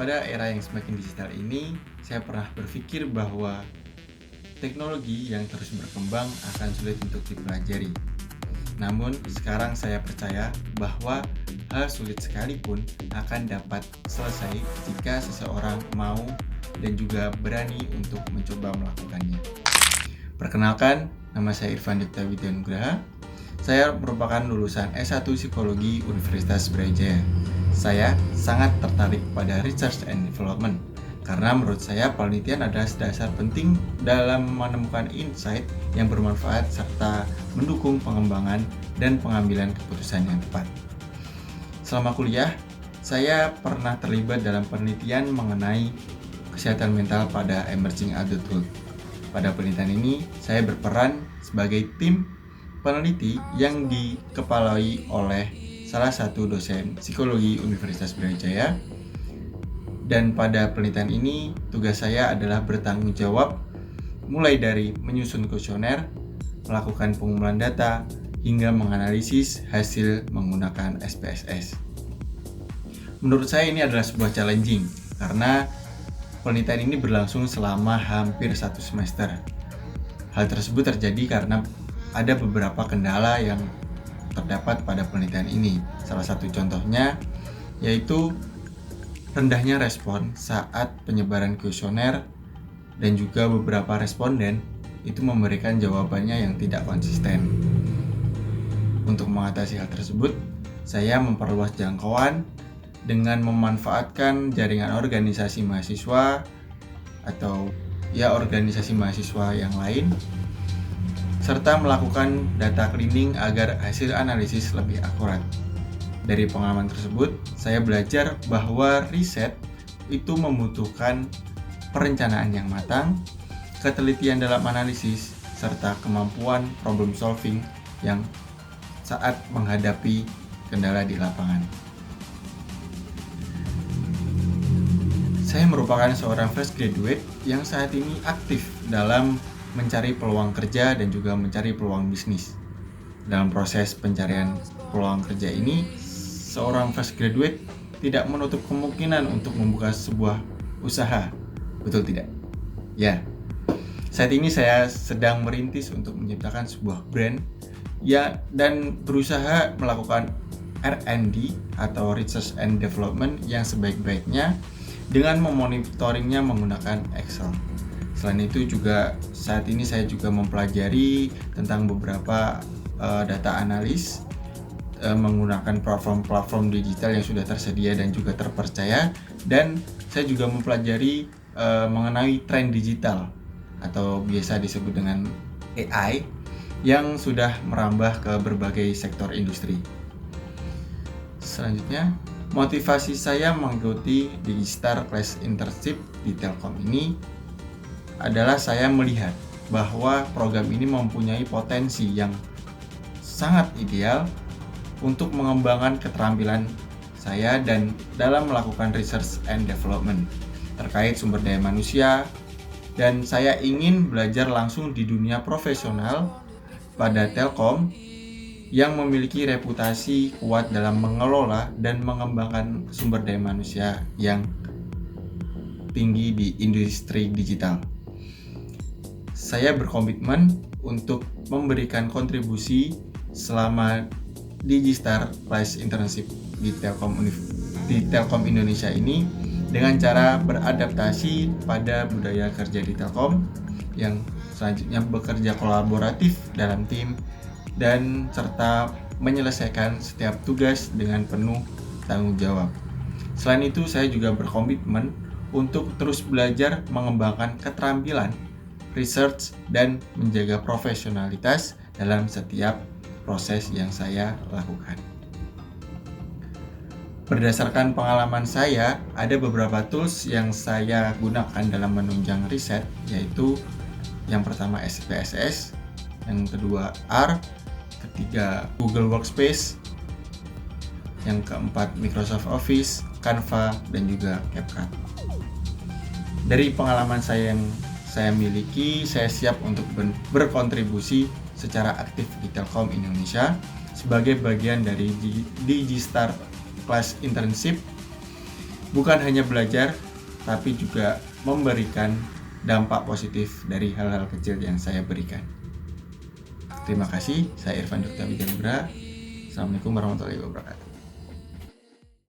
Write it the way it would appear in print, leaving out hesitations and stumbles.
Pada era yang semakin digital ini, saya pernah berpikir bahwa teknologi yang terus berkembang akan sulit untuk dipelajari. Namun, sekarang saya percaya bahwa hal sulit sekalipun akan dapat selesai jika seseorang mau dan juga berani untuk mencoba melakukannya. Perkenalkan, nama saya Irfan Dipta Widyanugraha. Saya merupakan lulusan S1 Psikologi Universitas Brawijaya. Saya sangat tertarik pada research and development karena menurut saya penelitian adalah dasar penting dalam menemukan insight yang bermanfaat serta mendukung pengembangan dan pengambilan keputusan yang tepat. Selama kuliah, saya pernah terlibat dalam penelitian mengenai kesehatan mental pada emerging adulthood. Pada penelitian ini, saya berperan sebagai tim peneliti yang dikepalai oleh salah satu dosen psikologi Universitas Brawijaya. Dan pada penelitian ini, tugas saya adalah bertanggung jawab mulai dari menyusun kuesioner, melakukan pengumpulan data, hingga menganalisis hasil menggunakan SPSS. Menurut saya ini adalah sebuah challenging karena penelitian ini berlangsung selama hampir 1 semester. Hal tersebut terjadi karena ada beberapa kendala yang terdapat pada penelitian ini. Salah satu contohnya yaitu rendahnya respon saat penyebaran kuesioner dan juga beberapa responden itu memberikan jawabannya yang tidak konsisten. Untuk mengatasi hal tersebut, saya memperluas jangkauan dengan memanfaatkan jaringan organisasi mahasiswa atau organisasi mahasiswa yang lain, serta melakukan data cleaning agar hasil analisis lebih akurat. Dari pengalaman tersebut, saya belajar bahwa riset itu membutuhkan perencanaan yang matang, ketelitian dalam analisis, serta kemampuan problem solving yang saat menghadapi kendala di lapangan. Saya merupakan seorang fresh graduate yang saat ini aktif dalam mencari peluang kerja dan juga mencari peluang bisnis. Dalam proses pencarian peluang kerja ini, seorang fresh graduate tidak menutup kemungkinan untuk membuka sebuah usaha. Betul tidak? Ya. Saat ini saya sedang merintis untuk menciptakan sebuah brand dan berusaha melakukan R&D atau Research and Development yang sebaik-baiknya dengan memonitoringnya menggunakan Excel. Selain itu juga saat ini saya juga mempelajari tentang beberapa data analis menggunakan platform digital yang sudah tersedia dan juga terpercaya, dan saya juga mempelajari mengenai tren digital atau biasa disebut dengan AI yang sudah merambah ke berbagai sektor industri. Selanjutnya, motivasi saya mengikuti Digistar Class Internship di Telkom ini adalah saya melihat bahwa program ini mempunyai potensi yang sangat ideal untuk mengembangkan keterampilan saya dan dalam melakukan research and development terkait sumber daya manusia, dan saya ingin belajar langsung di dunia profesional pada Telkom yang memiliki reputasi kuat dalam mengelola dan mengembangkan sumber daya manusia yang tinggi di industri digital. Saya berkomitmen untuk memberikan kontribusi selama Digistar Class Internship di Telkom Indonesia ini dengan cara beradaptasi pada budaya kerja di Telkom yang selanjutnya bekerja kolaboratif dalam tim dan serta menyelesaikan setiap tugas dengan penuh tanggung jawab. Selain itu, saya juga berkomitmen untuk terus belajar mengembangkan keterampilan research dan menjaga profesionalitas dalam setiap proses yang saya lakukan. Berdasarkan pengalaman saya, ada beberapa tools yang saya gunakan dalam menunjang riset, yaitu yang pertama SPSS, yang kedua R, ketiga Google Workspace, yang keempat Microsoft Office, Canva, dan juga CapCut. Dari pengalaman saya yang saya miliki, saya siap untuk berkontribusi secara aktif di Telkom Indonesia sebagai bagian dari Digistar Class Internship bukan hanya belajar, tapi juga memberikan dampak positif dari hal-hal kecil yang saya berikan. Terima kasih, saya Irfan Dr. Wijanubra. Assalamualaikum warahmatullahi wabarakatuh.